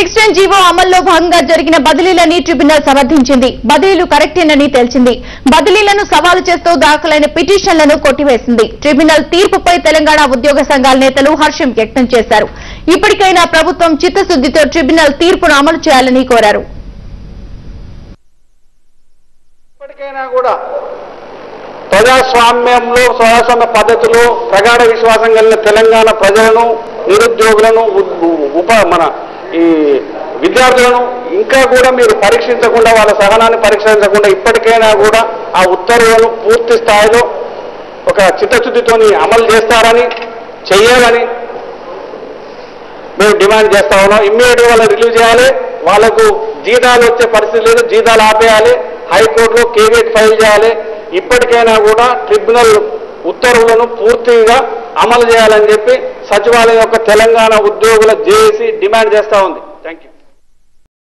16 GO అమల్లో భాగంగా జరిగిన బదిలీలని ట్రిబ్యునల్ సమర్థించింది. బదిలీలు కరెక్టేనని తేల్చింది. బదిలీలను సవాలు చేస్తూ దాఖలైన పిటిషన్లను కొట్టివేసింది. ట్రిబ్యునల్ తీర్పుపై తెలంగాణ ఉద్యోగ సంఘాల నేతలు హర్షం వ్యక్తం చేశారు. ఇప్పటికైనా ప్రభుత్వం చిత్తశుద్దితో ట్రిబ్యునల్ తీర్పును అమలు చేయాలని కోరారు. ప్రజాస్వామ్యంలో స్వాతంత్ర పద్ధతిలో ప్రగాఢ విశ్వాసం కలిగిన తెలంగాణ ప్రజలను, నిరుద్యోగులను, మన ఈ విద్యార్థులను ఇంకా కూడా మీరు పరీక్షించకుండా, వాళ్ళ సహనాన్ని పరీక్షించకుండా ఇప్పటికైనా కూడా ఆ ఉత్తర్వులను పూర్తి స్థాయిలో ఒక చిత్తశుద్ధితో అమలు చేస్తారని, చేయాలని మేము డిమాండ్ చేస్తా ఉన్నాం. ఇమ్మీడియట్గా వాళ్ళని రిలీవ్ చేయాలి. వాళ్ళకు జీతాలు వచ్చే పరిస్థితి లేదు, జీతాలు ఆపేయాలి. హైకోర్టులో కేవియట్ ఫైల్ చేయాలి. ఇప్పటికైనా కూడా ట్రిబ్యునల్ ఉత్తర్వులను పూర్తిగా అమలు చేయాలని చెప్పి సచివాలయం యొక్క తెలంగాణ ఉద్యోగుల జేఏసీ డిమాండ్ చేస్తా ఉంది. Thank you.